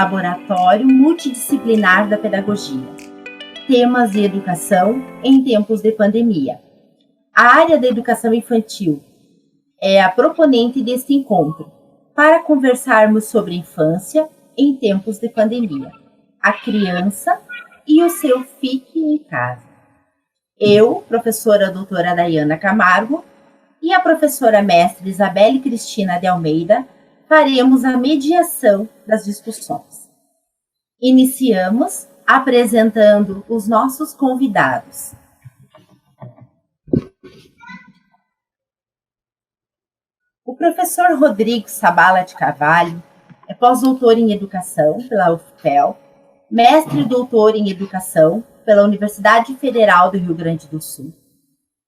Laboratório Multidisciplinar da Pedagogia. Temas de educação em tempos de pandemia. A área da educação infantil é a proponente deste encontro, para conversarmos sobre infância em tempos de pandemia, a criança e o seu fique em casa. Eu, professora doutora Dayana Camargo, e a professora mestre Isabelle Cristina de Almeida, faremos a mediação das discussões. Iniciamos apresentando os nossos convidados. O professor Rodrigo Sabala de Carvalho é pós-doutor em Educação pela UFPEL, mestre e doutor em Educação pela Universidade Federal do Rio Grande do Sul,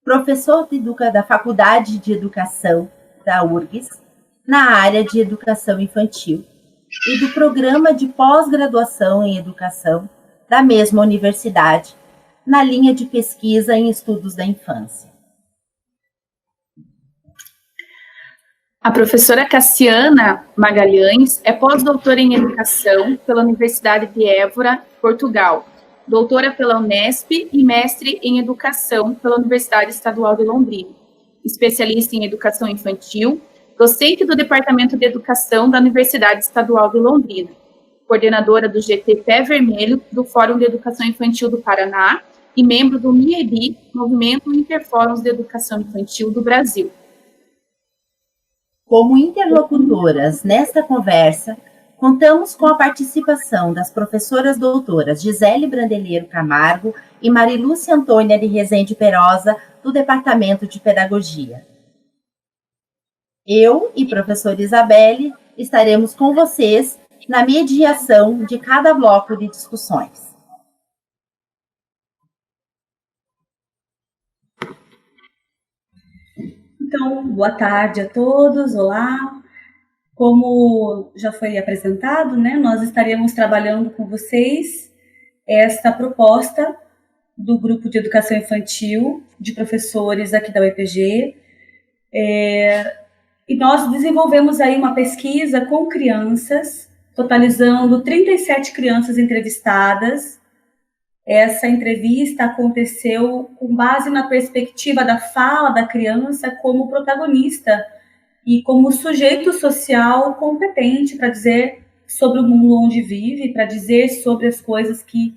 professor da Faculdade de Educação da URGS, na área de Educação Infantil, e do Programa de Pós-Graduação em Educação da mesma universidade, na linha de pesquisa em estudos da infância. A professora Cassiana Magalhães é pós-doutora em Educação pela Universidade de Évora, Portugal, doutora pela Unesp e mestre em Educação pela Universidade Estadual de Londrina, especialista em Educação Infantil, docente do Departamento de Educação da Universidade Estadual de Londrina, coordenadora do GT Pé Vermelho do Fórum de Educação Infantil do Paraná e membro do MIEBI, Movimento Interfóruns de Educação Infantil do Brasil. Como interlocutoras nesta conversa, contamos com a participação das professoras doutoras Gisele Brandeleiro Camargo e Marilúcia Antônia de Rezende Perosa, do Departamento de Pedagogia. Eu e professora Isabelle estaremos com vocês na mediação de cada bloco de discussões. Então, boa tarde a todos, olá. Como já foi apresentado, né, nós estaremos trabalhando com vocês esta proposta do Grupo de Educação Infantil de professores aqui da UEPG. E nós desenvolvemos aí uma pesquisa com crianças, totalizando 37 crianças entrevistadas. Essa entrevista aconteceu com base na perspectiva da fala da criança como protagonista e como sujeito social competente para dizer sobre o mundo onde vive, para dizer sobre as coisas que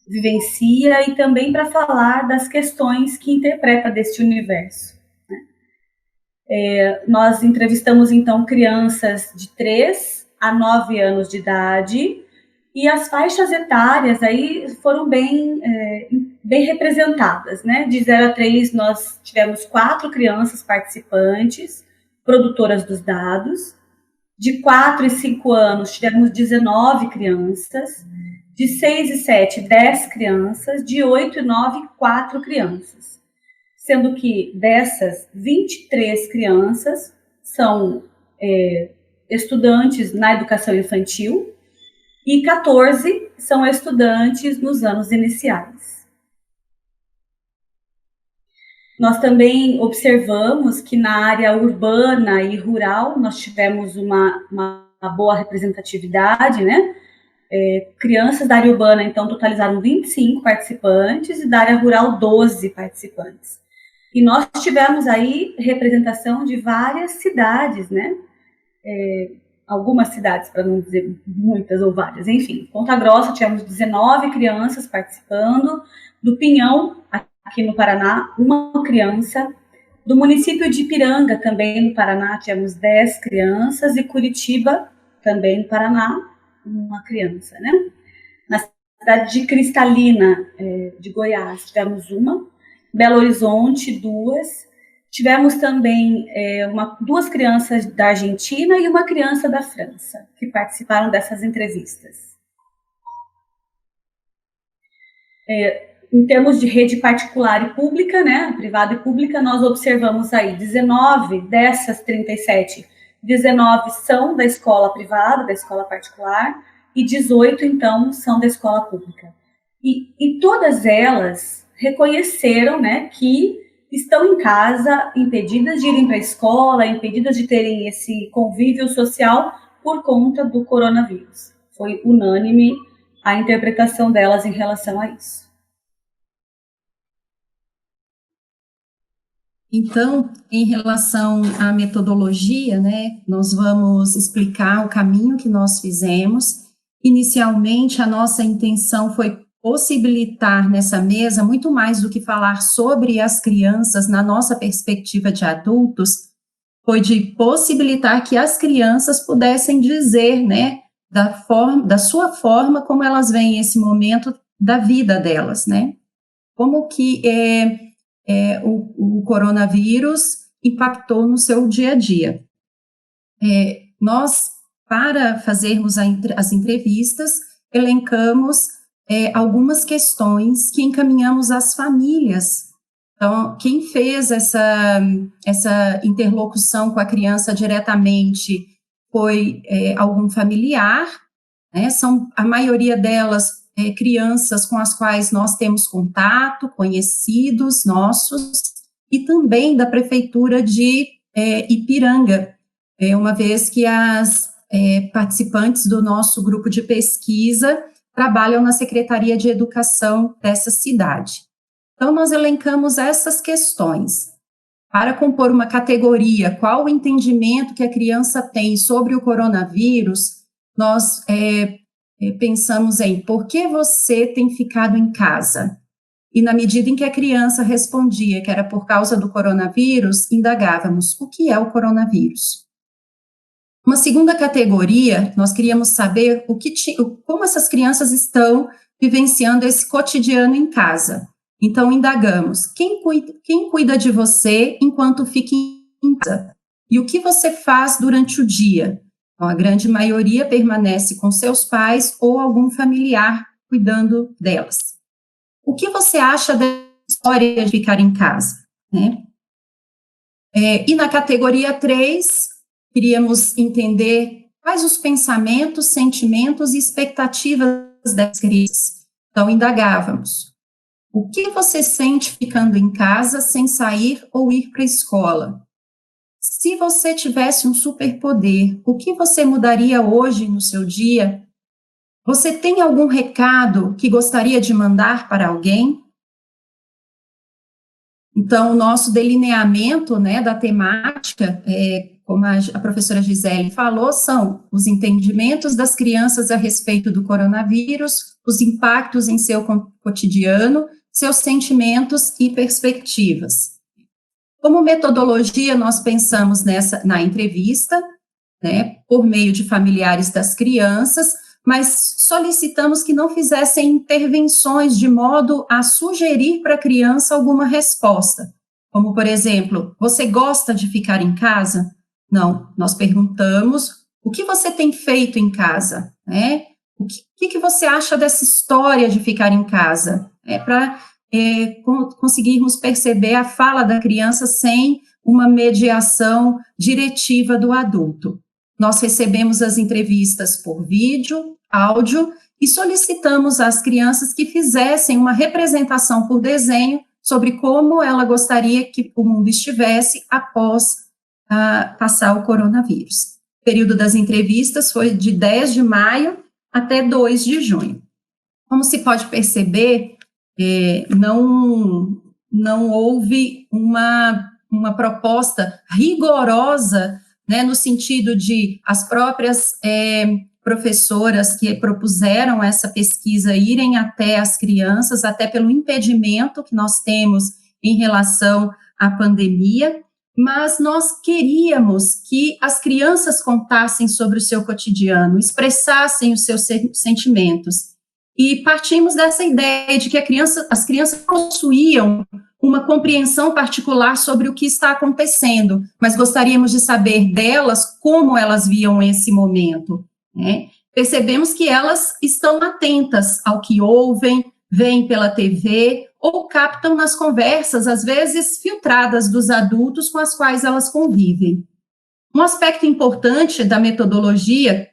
vivencia e também para falar das questões que interpreta deste universo. Nós entrevistamos, então, crianças de 3 a 9 anos de idade e as faixas etárias aí foram bem representadas, né? De 0 a 3, nós tivemos 4 crianças participantes, produtoras dos dados. De 4 e 5 anos, tivemos 19 crianças. De 6 e 7, 10 crianças. De 8 e 9, 4 crianças. Sendo que dessas, 23 crianças são estudantes na educação infantil e 14 são estudantes nos anos iniciais. Nós também observamos que na área urbana e rural nós tivemos uma boa representatividade, né? Crianças da área urbana, então, totalizaram 25 participantes e da área rural 12 participantes. E nós tivemos aí representação de várias cidades, né? Algumas cidades, para não dizer muitas ou várias, enfim. Ponta Grossa tivemos 19 crianças participando, do Pinhão, aqui no Paraná, uma criança, do município de Ipiranga, também no Paraná, tivemos 10 crianças, e Curitiba, também no Paraná, uma criança, né? Na cidade de Cristalina, de Goiás, tivemos uma, Belo Horizonte, 2, tivemos também 2 crianças da Argentina e uma criança da França, que participaram dessas entrevistas. Em termos de rede particular e pública, né, privada e pública, nós observamos aí 19 dessas 37, 19 são da escola privada, da escola particular, e 18, então, são da escola pública. E todas elas reconheceram, né, que estão em casa, impedidas de irem para a escola, impedidas de terem esse convívio social por conta do coronavírus. foi unânime a interpretação delas em relação a isso. Então, em relação à metodologia, né, nós vamos explicar o caminho que nós fizemos. Inicialmente, a nossa intenção foi possibilitar nessa mesa, muito mais do que falar sobre as crianças na nossa perspectiva de adultos, foi de possibilitar que as crianças pudessem dizer, né, da sua forma, como elas veem esse momento da vida delas, né, como que o coronavírus impactou no seu dia a dia. Nós, para fazermos as entrevistas, elencamos algumas questões que encaminhamos às famílias. Então, quem fez essa interlocução com a criança diretamente foi algum familiar, né? A maioria delas crianças com as quais nós temos contato, conhecidos nossos, e também da Prefeitura de Ipiranga, uma vez que as participantes do nosso grupo de pesquisa trabalham na Secretaria de Educação dessa cidade. Então, nós elencamos essas questões. Para compor uma categoria, qual o entendimento que a criança tem sobre o coronavírus, nós pensamos em por que você tem ficado em casa? E na medida em que a criança respondia que era por causa do coronavírus, indagávamos o que é o coronavírus. Uma segunda categoria, nós queríamos saber como essas crianças estão vivenciando esse cotidiano em casa. Então, indagamos, quem cuida de você enquanto fica em casa? E o que você faz durante o dia? Então, a grande maioria permanece com seus pais ou algum familiar cuidando delas. O que você acha da história de ficar em casa? Né? E na categoria 3, queríamos entender quais os pensamentos, sentimentos e expectativas das crianças. Então, indagávamos. O que você sente ficando em casa sem sair ou ir para a escola? Se você tivesse um superpoder, o que você mudaria hoje no seu dia? Você tem algum recado que gostaria de mandar para alguém? Então, o nosso delineamento, né, da temática, como a professora Gisele falou, são os entendimentos das crianças a respeito do coronavírus, os impactos em seu cotidiano, seus sentimentos e perspectivas. Como metodologia, nós pensamos na entrevista, né, por meio de familiares das crianças, mas solicitamos que não fizessem intervenções de modo a sugerir para a criança alguma resposta, como, por exemplo, você gosta de ficar em casa? Não, nós perguntamos, o que você tem feito em casa? Né? O que você acha dessa história de ficar em casa? Para conseguirmos perceber a fala da criança sem uma mediação diretiva do adulto. Nós recebemos as entrevistas por vídeo, áudio, e solicitamos às crianças que fizessem uma representação por desenho sobre como ela gostaria que o mundo estivesse após passar o coronavírus. O período das entrevistas foi de 10 de maio até 2 de junho. Como se pode perceber, não houve uma proposta rigorosa, né, no sentido de as próprias professoras que propuseram essa pesquisa irem até as crianças, até pelo impedimento que nós temos em relação à pandemia, mas nós queríamos que as crianças contassem sobre o seu cotidiano, expressassem os seus sentimentos. E partimos dessa ideia de que as crianças possuíam uma compreensão particular sobre o que está acontecendo, mas gostaríamos de saber delas como elas viam esse momento. Né? Percebemos que elas estão atentas ao que ouvem, veem pela TV ou captam nas conversas, às vezes filtradas dos adultos com as quais elas convivem. Um aspecto importante da metodologia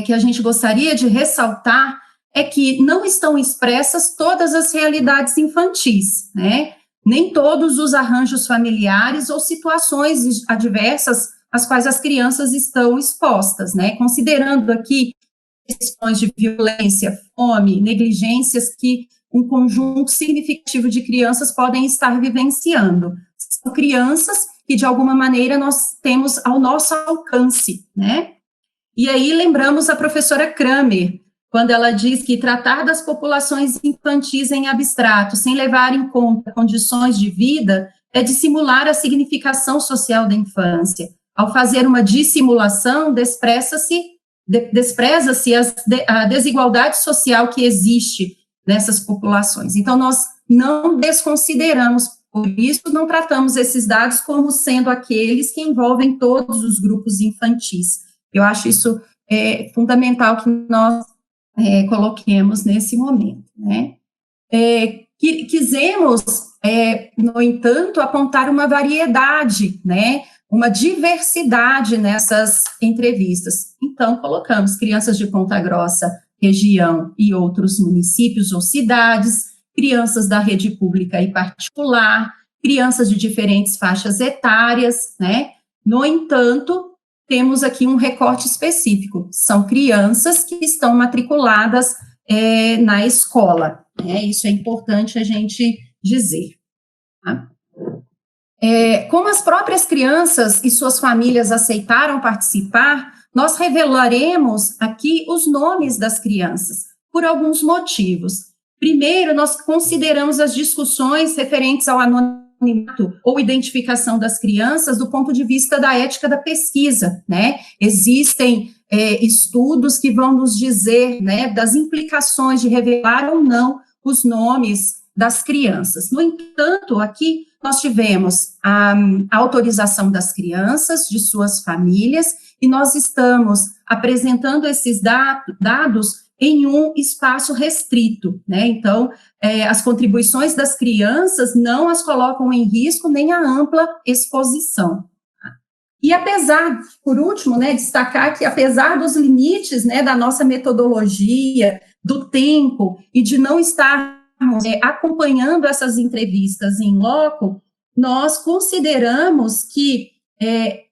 que a gente gostaria de ressaltar é que não estão expressas todas as realidades infantis, né? Nem todos os arranjos familiares ou situações adversas às quais as crianças estão expostas, né? Considerando aqui questões de violência, fome, negligências que um conjunto significativo de crianças podem estar vivenciando. São crianças que, de alguma maneira, nós temos ao nosso alcance, né? E aí lembramos a professora Kramer, quando ela diz que tratar das populações infantis em abstrato, sem levar em conta condições de vida, é dissimular a significação social da infância. Ao fazer uma dissimulação, despreza-se a desigualdade social que existe nessas populações. Então, nós não desconsideramos, por isso, não tratamos esses dados como sendo aqueles que envolvem todos os grupos infantis. Eu acho isso fundamental que nós coloquemos nesse momento, né? Quisemos, no entanto, apontar uma variedade, né? Uma diversidade nessas entrevistas. Então, colocamos crianças de Ponta Grossa, região e outros municípios ou cidades, crianças da rede pública e particular, crianças de diferentes faixas etárias, né? No entanto, temos aqui um recorte específico, são crianças que estão matriculadas na escola, né? Isso é importante a gente dizer, tá? Como as próprias crianças e suas famílias aceitaram participar, nós revelaremos aqui os nomes das crianças, por alguns motivos. Primeiro, nós consideramos as discussões referentes ao anonimato ou identificação das crianças do ponto de vista da ética da pesquisa, né? Existem estudos que vão nos dizer, né, das implicações de revelar ou não os nomes das crianças. No entanto, aqui nós tivemos a autorização das crianças, de suas famílias, e nós estamos apresentando esses dados em um espaço restrito, né? Então, as contribuições das crianças não as colocam em risco nem a ampla exposição. E apesar, por último, né, destacar que apesar dos limites, né, da nossa metodologia, do tempo e de não estarmos acompanhando essas entrevistas em loco, nós consideramos que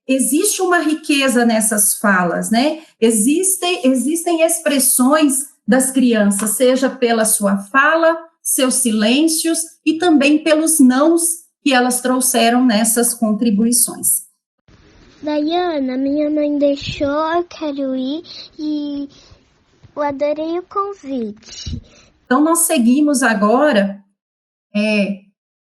existe uma riqueza nessas falas, né? Existem expressões das crianças, seja pela sua fala, seus silêncios e também pelos nãos que elas trouxeram nessas contribuições. Daiana, minha mãe deixou, eu quero ir e eu adorei o convite. Então, nós seguimos agora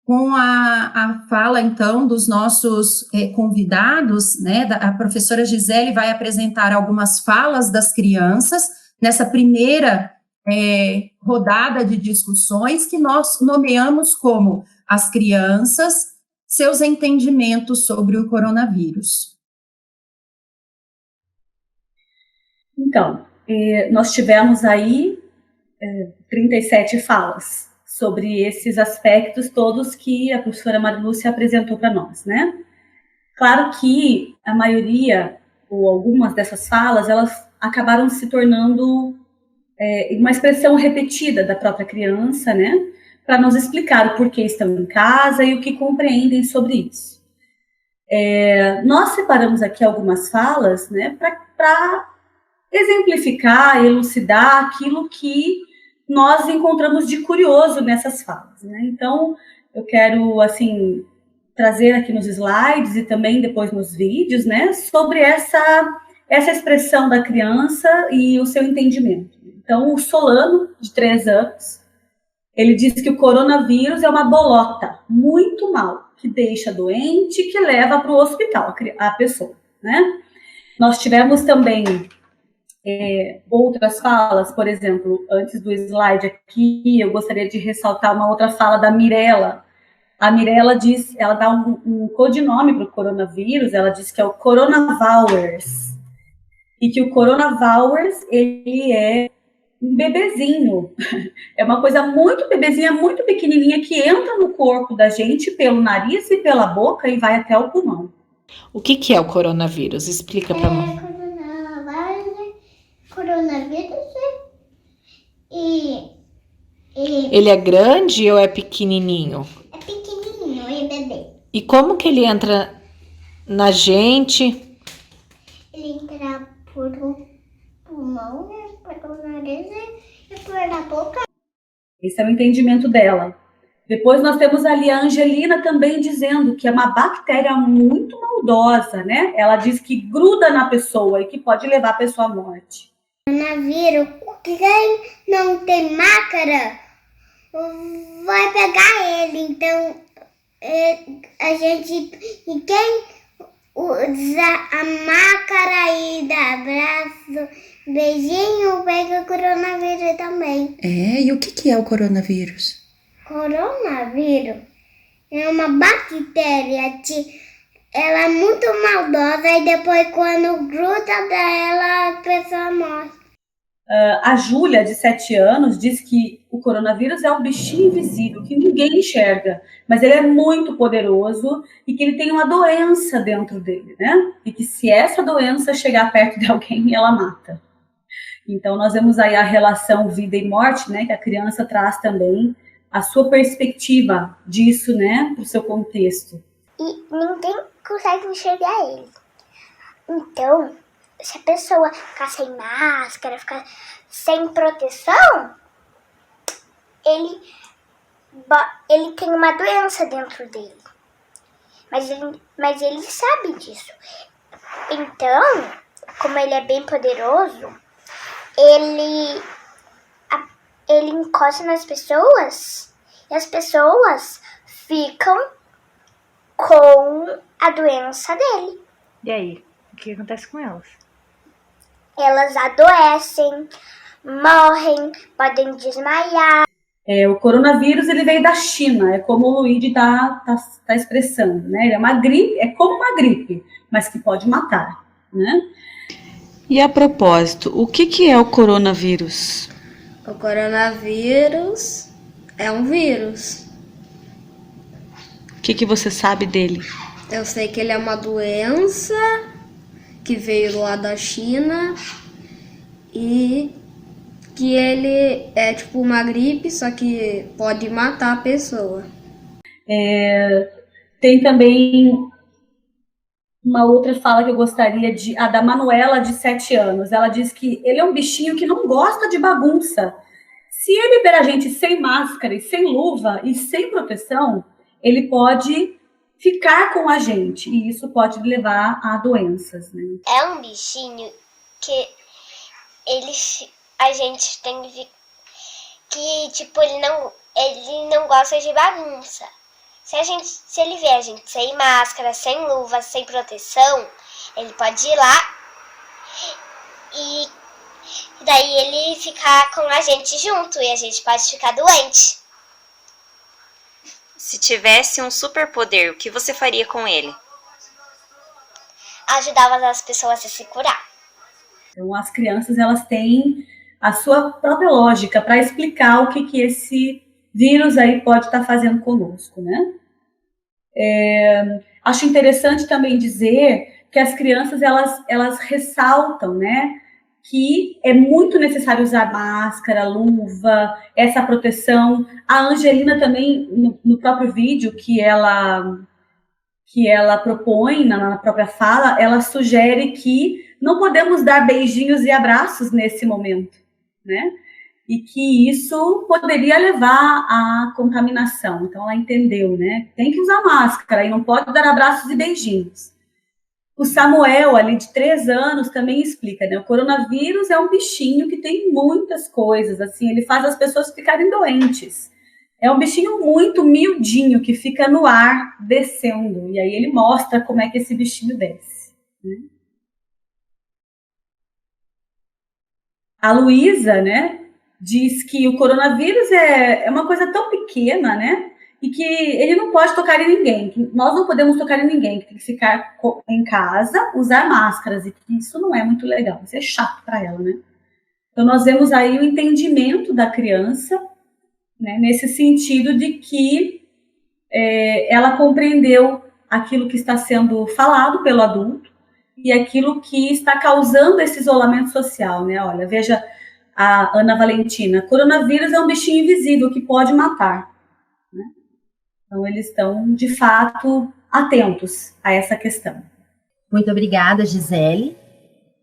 com a fala, então, dos nossos convidados, né? A professora Gisele vai apresentar algumas falas das crianças nessa primeira rodada de discussões que nós nomeamos como as crianças, seus entendimentos sobre o coronavírus. Então, nós tivemos aí 37 falas sobre esses aspectos todos que a professora Marilúcia apresentou para nós, né? Claro que a maioria, ou algumas dessas falas, elas acabaram se tornando uma expressão repetida da própria criança, né? Para nos explicar o porquê estão em casa e o que compreendem sobre isso. Nós separamos aqui algumas falas, né? Para exemplificar, elucidar aquilo que nós encontramos de curioso nessas falas, né? Então, eu quero, assim, trazer aqui nos slides e também depois nos vídeos, né, sobre essa expressão da criança e o seu entendimento. Então, o Solano, de 3 anos, ele diz que o coronavírus é uma bolota muito mal, que deixa doente e que leva para o hospital a pessoa, né? Nós tivemos também outras falas, por exemplo, antes do slide aqui, eu gostaria de ressaltar uma outra fala da Mirella. A Mirella diz, ela dá um codinome para o coronavírus, ela diz que é o coronavirus, e que o coronavirus, ele é um bebezinho, é uma coisa muito bebezinha, muito pequenininha, que entra no corpo da gente pelo nariz e pela boca e vai até o pulmão. O que é o coronavírus? Explica para nós. Coronavírus Ele é grande ou é pequenininho? É pequenininho, é bebê. E como que ele entra na gente? Ele entra por um pulmão, né? Por nariz e pôr na boca. Esse é o entendimento dela. Depois nós temos ali a Angelina também dizendo que é uma bactéria muito maldosa, né? Ela diz que gruda na pessoa e que pode levar a pessoa à morte. Coronavírus, quem não tem máscara vai pegar ele. Então, a gente, e quem usa a máscara e dá abraço, beijinho, pega o coronavírus também. E o que é o coronavírus? Coronavírus é uma bactéria, ela é muito maldosa e depois quando gruda dela a pessoa morre. A Júlia, de 7 anos, diz que o coronavírus é um bichinho invisível, que ninguém enxerga, mas ele é muito poderoso e que ele tem uma doença dentro dele, né? E que se essa doença chegar perto de alguém, ela mata. Então, nós vemos aí a relação vida e morte, né? Que a criança traz também a sua perspectiva disso, né? Para o seu contexto. E ninguém consegue enxergar ele. Então, se a pessoa ficar sem máscara, ficar sem proteção, ele tem uma doença dentro dele. Mas ele sabe disso. Então, como ele é bem poderoso, ele encosta nas pessoas e as pessoas ficam com a doença dele. E aí, o que acontece com elas? Elas adoecem, morrem, podem desmaiar. O coronavírus, ele veio da China, é como o Luigi tá expressando, né? Ele é uma gripe, é como uma gripe, mas que pode matar, né? E a propósito, o que é o coronavírus? O coronavírus é um vírus. O que você sabe dele? Eu sei que ele é uma doença que veio lá da China e que ele é tipo uma gripe, só que pode matar a pessoa. Tem também uma outra fala que eu gostaria a da Manuela, de 7 anos. Ela diz que ele é um bichinho que não gosta de bagunça. Se ele ver a gente sem máscara e sem luva e sem proteção, ele pode ficar com a gente e isso pode levar a doenças, né? É um bichinho que a gente tem que tipo, ele não gosta de bagunça. Se ele ver a gente sem máscara, sem luva, sem proteção, ele pode ir lá e daí ele ficar com a gente junto e a gente pode ficar doente. Se tivesse um superpoder, o que você faria com ele? Ajudava as pessoas a se curar. Então, as crianças, elas têm a sua própria lógica para explicar o que esse vírus aí pode estar fazendo conosco, né? Acho interessante também dizer que as crianças, elas ressaltam, né, que é muito necessário usar máscara, luva, essa proteção. A Angelina também, no próprio vídeo que ela propõe, na própria fala, ela sugere que não podemos dar beijinhos e abraços nesse momento, né? E que isso poderia levar à contaminação. Então, ela entendeu, né? Tem que usar máscara e não pode dar abraços e beijinhos. O Samuel, ali de 3 anos, também explica, né? O coronavírus é um bichinho que tem muitas coisas, assim, ele faz as pessoas ficarem doentes. É um bichinho muito miudinho, que fica no ar, descendo. E aí ele mostra como é que esse bichinho desce, né? A Luísa, né, diz que o coronavírus é uma coisa tão pequena, né? E que ele não pode tocar em ninguém, que nós não podemos tocar em ninguém, que tem que ficar em casa, usar máscaras, e que isso não é muito legal, isso é chato para ela, né? Então, nós vemos aí o entendimento da criança, né, nesse sentido de que ela compreendeu aquilo que está sendo falado pelo adulto e aquilo que está causando esse isolamento social, né? Olha, veja a Ana Valentina, coronavírus é um bichinho invisível que pode matar, né? Então, eles estão, de fato, atentos a essa questão. Muito obrigada, Gisele,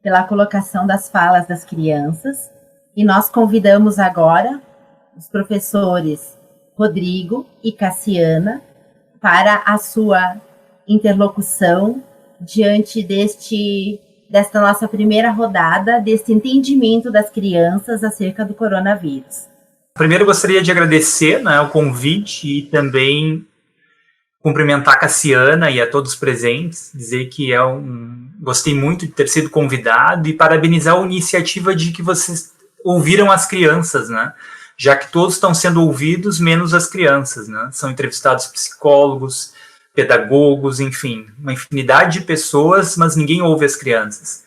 pela colocação das falas das crianças. E nós convidamos agora os professores Rodrigo e Cassiana para a sua interlocução diante desta nossa primeira rodada, deste entendimento das crianças acerca do coronavírus. Primeiro, gostaria de agradecer, né, o convite e também cumprimentar a Cassiana e a todos presentes, dizer que gostei muito de ter sido convidado e parabenizar a iniciativa de que vocês ouviram as crianças, né, já que todos estão sendo ouvidos, menos as crianças, né, são entrevistados psicólogos, pedagogos, enfim, uma infinidade de pessoas, mas ninguém ouve as crianças.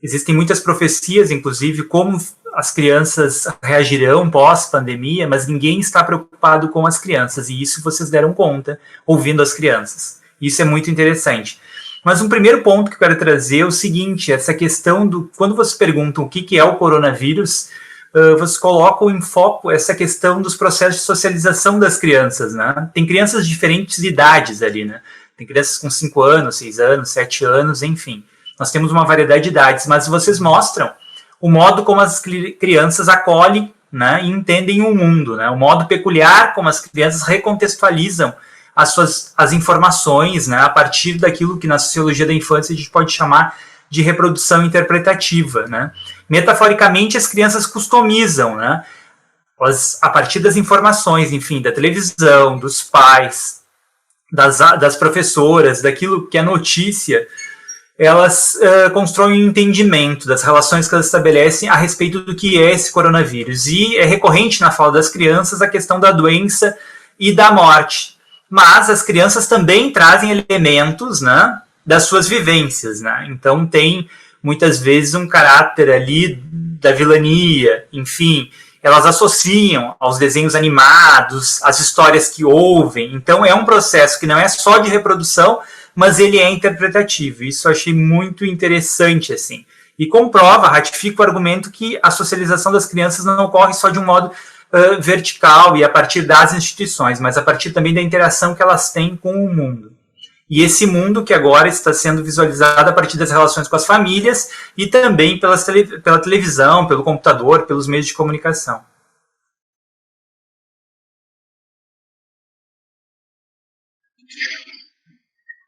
Existem muitas profecias, inclusive, como as crianças reagirão pós-pandemia, mas ninguém está preocupado com as crianças, e isso vocês deram conta ouvindo as crianças. Isso é muito interessante. Mas um primeiro ponto que eu quero trazer é o seguinte, essa questão quando vocês perguntam o que é o coronavírus, vocês colocam em foco essa questão dos processos de socialização das crianças, né? Tem crianças de diferentes idades ali, né? Tem crianças com 5 anos, 6 anos, 7 anos, enfim. Nós temos uma variedade de idades, mas vocês mostram o modo como as crianças acolhem, né, e entendem o mundo, né? O modo peculiar como as crianças recontextualizam as informações, né, a partir daquilo que na sociologia da infância a gente pode chamar de reprodução interpretativa, né? Metaforicamente, as crianças customizam, né, a partir das informações, enfim, da televisão, dos pais, das professoras, daquilo que é notícia, elas constroem um entendimento das relações que elas estabelecem a respeito do que é esse coronavírus. E é recorrente na fala das crianças a questão da doença e da morte. Mas as crianças também trazem elementos, né, das suas vivências, né? Então tem muitas vezes um caráter ali da vilania, enfim, elas associam aos desenhos animados, às histórias que ouvem. Então é um processo que não é só de reprodução, mas ele é interpretativo. Isso eu achei muito interessante, assim. E comprova, ratifica o argumento que a socialização das crianças não ocorre só de um modo vertical e a partir das instituições, mas a partir também da interação que elas têm com o mundo. E esse mundo que agora está sendo visualizado a partir das relações com as famílias e também pela televisão, pelo computador, pelos meios de comunicação.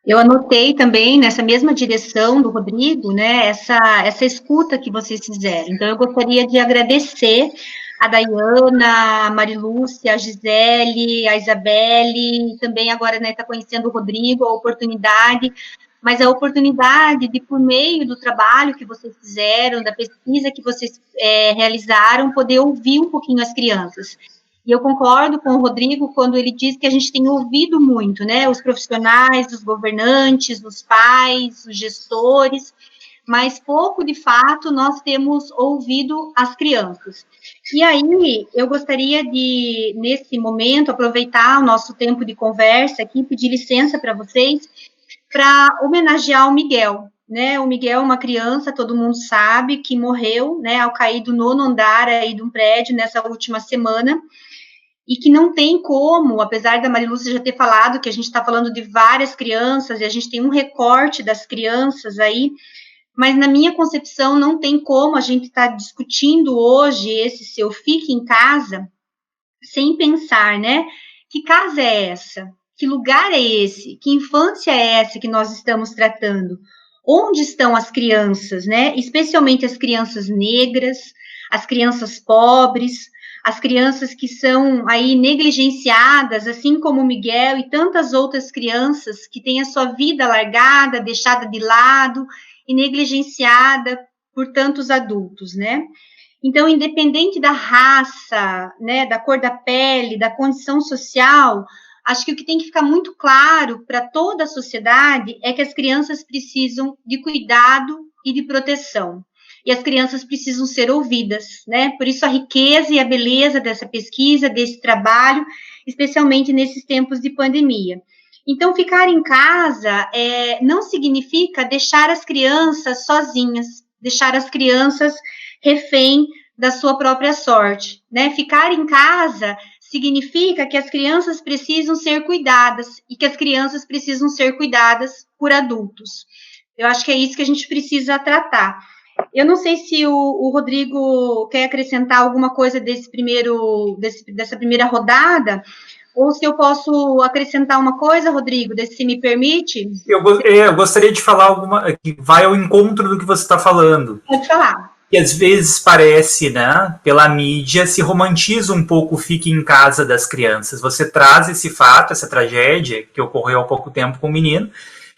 Eu anotei também nessa mesma direção do Rodrigo, né, essa escuta que vocês fizeram. Então, eu gostaria de agradecer a Dayana, a Marilúcia, a Gisele, a Isabelle, também agora, né, está conhecendo o Rodrigo, a oportunidade, mas a oportunidade de, por meio do trabalho que vocês fizeram, da pesquisa que vocês realizaram, poder ouvir um pouquinho as crianças. E eu concordo com o Rodrigo quando ele diz que a gente tem ouvido muito, né, os profissionais, os governantes, os pais, os gestores, mas pouco, de fato, nós temos ouvido as crianças. E aí, eu gostaria de, nesse momento, aproveitar o nosso tempo de conversa aqui, pedir licença para vocês, para homenagear o Miguel, né? O Miguel é uma criança, todo mundo sabe, que morreu, né, ao cair do 9º andar aí de um prédio nessa última semana, e que não tem como, apesar da Marilúcia já ter falado que a gente está falando de várias crianças, e a gente tem um recorte das crianças aí, mas na minha concepção não tem como a gente estar discutindo hoje esse seu fique em casa sem pensar, né? Que casa é essa? Que lugar é esse? Que infância é essa que nós estamos tratando? Onde estão as crianças, né? Especialmente as crianças negras, as crianças pobres, as crianças que são aí negligenciadas, assim como o Miguel e tantas outras crianças que têm a sua vida largada, deixada de lado e negligenciada por tantos adultos, né? Então, independente da raça, né, da cor da pele, da condição social, acho que o que tem que ficar muito claro para toda a sociedade é que as crianças precisam de cuidado e de proteção. E as crianças precisam ser ouvidas, né? Por isso a riqueza e a beleza dessa pesquisa, desse trabalho, especialmente nesses tempos de pandemia. Então, ficar em casa não significa deixar as crianças sozinhas, deixar as crianças refém da sua própria sorte, né? Ficar em casa significa que as crianças precisam ser cuidadas e que as crianças precisam ser cuidadas por adultos. Eu acho que é isso que a gente precisa tratar. Eu não sei se o Rodrigo quer acrescentar alguma coisa dessa primeira rodada, ou se eu posso acrescentar uma coisa, Rodrigo, se me permite. Eu gostaria de falar alguma que vai ao encontro do que você está falando. Pode falar. Que às vezes parece, né, pela mídia, se romantiza um pouco o fique em casa das crianças. Você traz esse fato, essa tragédia que ocorreu há pouco tempo com o menino,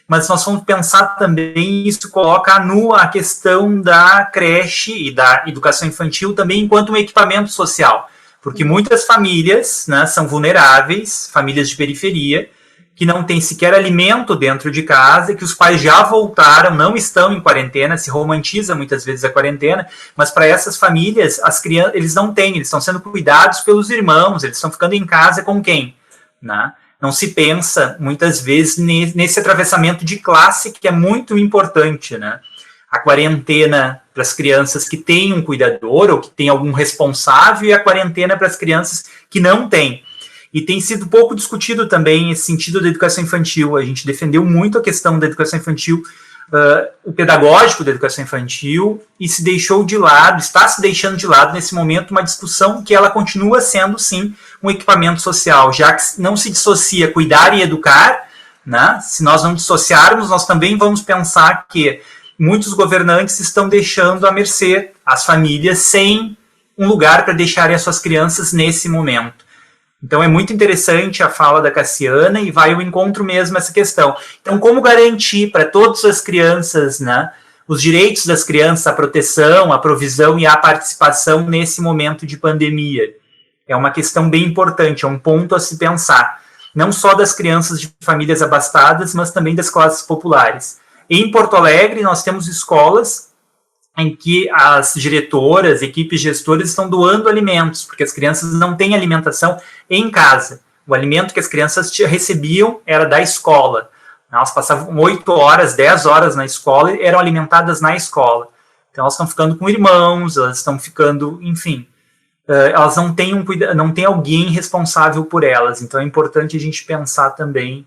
mas nós vamos pensar também, isso coloca nua a questão da creche e da educação infantil também enquanto um equipamento social, porque muitas famílias, né, são vulneráveis, famílias de periferia, que não tem sequer alimento dentro de casa, que os pais já voltaram, não estão em quarentena, se romantiza muitas vezes a quarentena, mas para essas famílias, as crianças, eles não têm, eles estão sendo cuidados pelos irmãos, eles estão ficando em casa com quem? Né? Não se pensa, muitas vezes, nesse atravessamento de classe, que é muito importante, né? A quarentena para as crianças que têm um cuidador, ou que tem algum responsável, e a quarentena para as crianças que não têm. E tem sido pouco discutido também esse sentido da educação infantil. A gente defendeu muito a questão da educação infantil, o pedagógico da educação infantil, e se deixou de lado, está se deixando de lado nesse momento uma discussão que ela continua sendo, sim, um equipamento social, já que não se dissocia cuidar e educar, né? Se nós não dissociarmos, nós também vamos pensar que muitos governantes estão deixando à mercê as famílias sem um lugar para deixarem as suas crianças nesse momento. Então é muito interessante a fala da Cassiana e vai ao encontro mesmo essa questão. Então, como garantir para todas as crianças, né, os direitos das crianças, a proteção, a provisão e a participação nesse momento de pandemia? É uma questão bem importante, é um ponto a se pensar. Não só das crianças de famílias abastadas, mas também das classes populares. Em Porto Alegre, nós temos escolas em que as diretoras, equipes gestoras estão doando alimentos, porque as crianças não têm alimentação em casa. O alimento que as crianças recebiam era da escola. Elas passavam 8 horas, 10 horas na escola e eram alimentadas na escola. Então elas estão ficando com irmãos, elas estão ficando, enfim, elas não têm alguém responsável por elas. Então é importante a gente pensar também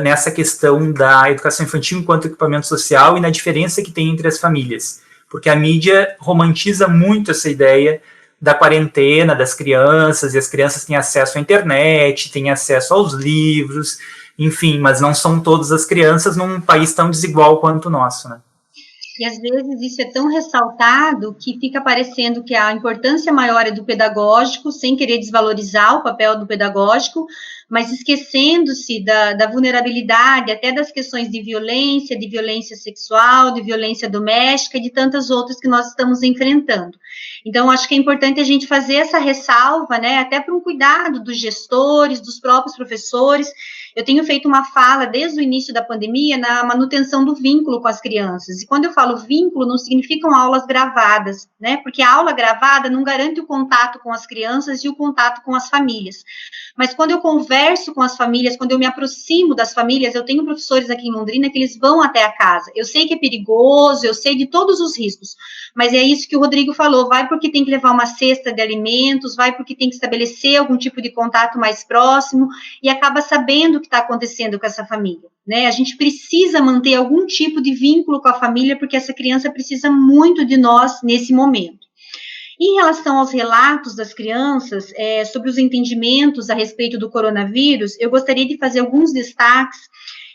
nessa questão da educação infantil enquanto equipamento social e na diferença que tem entre as famílias. Porque a mídia romantiza muito essa ideia da quarentena, das crianças, e as crianças têm acesso à internet, têm acesso aos livros, enfim, mas não são todas as crianças num país tão desigual quanto o nosso, né? E às vezes isso é tão ressaltado que fica parecendo que a importância maior é do pedagógico, sem querer desvalorizar o papel do pedagógico, mas esquecendo-se da vulnerabilidade, até das questões de violência sexual, de violência doméstica e de tantas outras que nós estamos enfrentando. Então, acho que é importante a gente fazer essa ressalva, né, até para um cuidado dos gestores, dos próprios professores. Eu tenho feito uma fala desde o início da pandemia na manutenção do vínculo com as crianças. E quando eu falo vínculo, não significam aulas gravadas, né? Porque a aula gravada não garante o contato com as crianças e o contato com as famílias. Mas quando eu converso com as famílias, quando eu me aproximo das famílias, eu tenho professores aqui em Londrina que eles vão até a casa. Eu sei que é perigoso, eu sei de todos os riscos, mas é isso que o Rodrigo falou, vai porque tem que levar uma cesta de alimentos, vai porque tem que estabelecer algum tipo de contato mais próximo e acaba sabendo o que está acontecendo com essa família, né? A gente precisa manter algum tipo de vínculo com a família, porque essa criança precisa muito de nós nesse momento. Em relação aos relatos das crianças, sobre os entendimentos a respeito do coronavírus, eu gostaria de fazer alguns destaques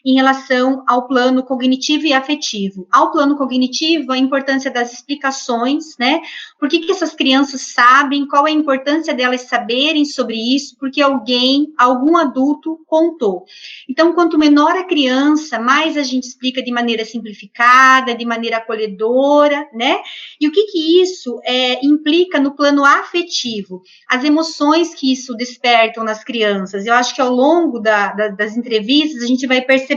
em relação ao plano cognitivo e afetivo. Ao plano cognitivo, a importância das explicações, né? Por que essas crianças sabem, qual é a importância delas saberem sobre isso, porque algum adulto contou. Então, quanto menor a criança, mais a gente explica de maneira simplificada, de maneira acolhedora, né? E o que isso implica no plano afetivo? As emoções que isso despertam nas crianças. Eu acho que ao longo das entrevistas, a gente vai percebendo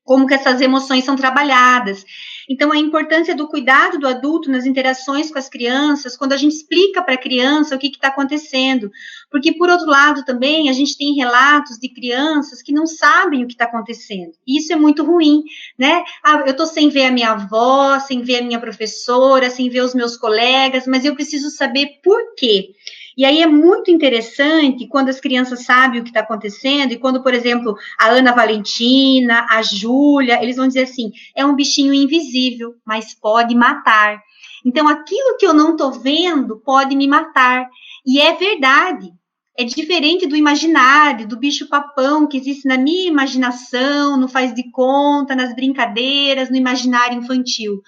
como que essas emoções são trabalhadas. Então, a importância do cuidado do adulto nas interações com as crianças, quando a gente explica para a criança o que está acontecendo. Porque, por outro lado, também, a gente tem relatos de crianças que não sabem o que está acontecendo. E isso é muito ruim, né? Eu estou sem ver a minha avó, sem ver a minha professora, sem ver os meus colegas, mas eu preciso saber por quê. E aí é muito interessante quando as crianças sabem o que está acontecendo, e quando, por exemplo, a Ana Valentina, a Júlia, eles vão dizer assim, é um bichinho invisível, mas pode matar. Então, aquilo que eu não estou vendo pode me matar. E é verdade. É diferente do imaginário, do bicho-papão que existe na minha imaginação, no faz de conta, nas brincadeiras, no imaginário infantil.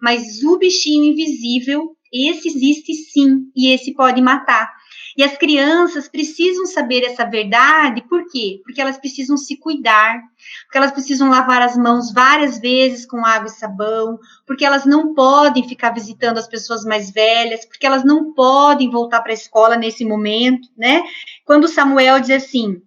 Mas o bichinho invisível, esse existe sim, e esse pode matar. E as crianças precisam saber essa verdade, por quê? Porque elas precisam se cuidar, porque elas precisam lavar as mãos várias vezes com água e sabão, porque elas não podem ficar visitando as pessoas mais velhas, porque elas não podem voltar para a escola nesse momento, né? Quando o Samuel diz assim,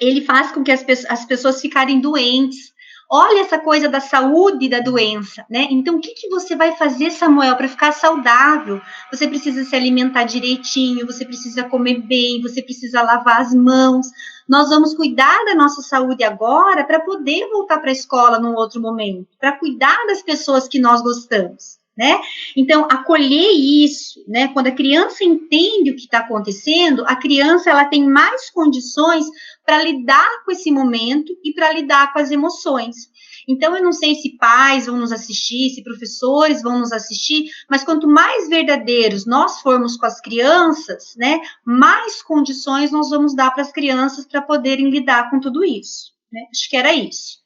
ele faz com que as pessoas ficarem doentes. Olha essa coisa da saúde e da doença, né? Então, o que você vai fazer, Samuel, para ficar saudável? Você precisa se alimentar direitinho, você precisa comer bem, você precisa lavar as mãos. Nós vamos cuidar da nossa saúde agora para poder voltar para a escola num outro momento, para cuidar das pessoas que nós gostamos, né? Então, acolher isso, né? Quando a criança entende o que está acontecendo, a criança ela tem mais condições para lidar com esse momento e para lidar com as emoções. Então, eu não sei se pais vão nos assistir, se professores vão nos assistir, mas quanto mais verdadeiros nós formos com as crianças, né, mais condições nós vamos dar para as crianças para poderem lidar com tudo isso, né? Acho que era isso.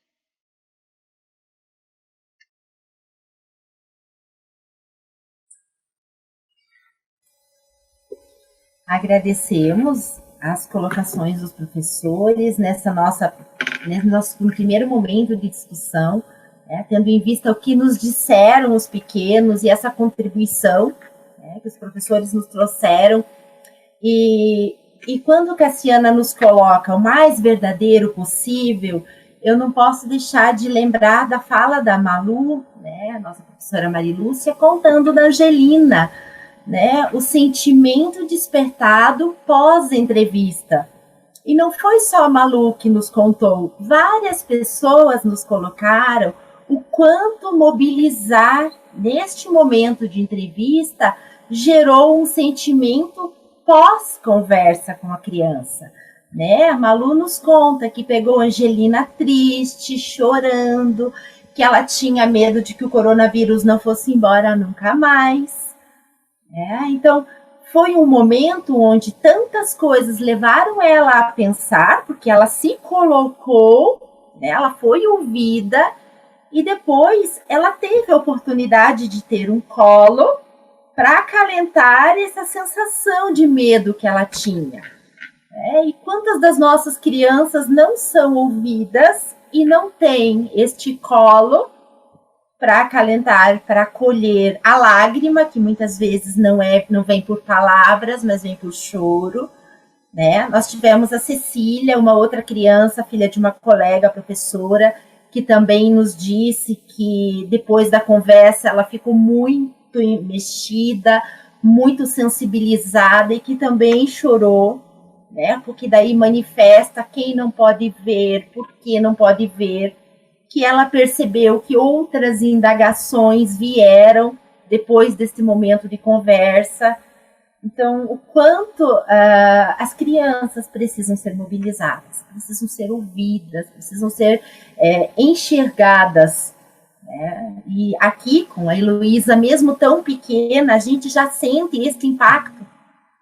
Agradecemos as colocações dos professores nesse nosso primeiro momento de discussão, né, tendo em vista o que nos disseram os pequenos e essa contribuição, né, que os professores nos trouxeram. E quando Cassiana nos coloca o mais verdadeiro possível, eu não posso deixar de lembrar da fala da Malu, né, a nossa professora Marilúcia, contando da Angelina, né, o sentimento despertado pós-entrevista. E não foi só a Malu que nos contou, várias pessoas nos colocaram o quanto mobilizar neste momento de entrevista gerou um sentimento pós-conversa com a criança. Né? A Malu nos conta que pegou a Angelina triste, chorando, que ela tinha medo de que o coronavírus não fosse embora nunca mais. Então, foi um momento onde tantas coisas levaram ela a pensar, porque ela se colocou, né, ela foi ouvida, e depois ela teve a oportunidade de ter um colo para acalentar essa sensação de medo que ela tinha. E quantas das nossas crianças não são ouvidas e não têm este colo para acalentar, para acolher a lágrima, que muitas vezes não vem por palavras, mas vem por choro, né? Nós tivemos a Cecília, uma outra criança, filha de uma colega professora, que também nos disse que depois da conversa ela ficou muito mexida, muito sensibilizada e que também chorou, né? Porque daí manifesta quem não pode ver, por que não pode ver, que ela percebeu que outras indagações vieram depois desse momento de conversa. Então, o quanto as crianças precisam ser mobilizadas, precisam ser ouvidas, precisam ser enxergadas. Né? E aqui, com a Heloísa, mesmo tão pequena, a gente já sente esse impacto,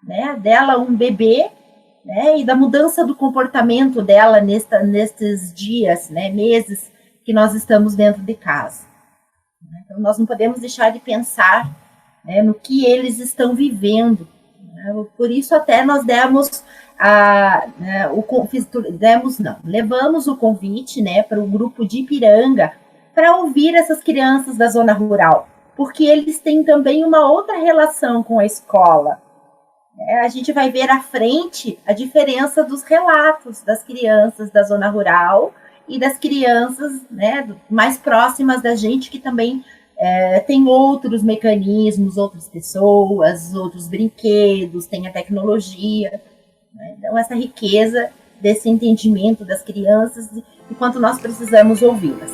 né, dela, um bebê, né, e da mudança do comportamento dela nestes dias, né, meses, que nós estamos dentro de casa. Então, nós não podemos deixar de pensar, né, no que eles estão vivendo. Por isso, até nós levamos o convite, né, para o grupo de Ipiranga para ouvir essas crianças da zona rural, porque eles têm também uma outra relação com a escola. A gente vai ver à frente a diferença dos relatos das crianças da zona rural e das crianças, né, mais próximas da gente, que também tem outros mecanismos, outras pessoas, outros brinquedos, tem a tecnologia. Né? Então, essa riqueza desse entendimento das crianças e quanto nós precisamos ouvi-las.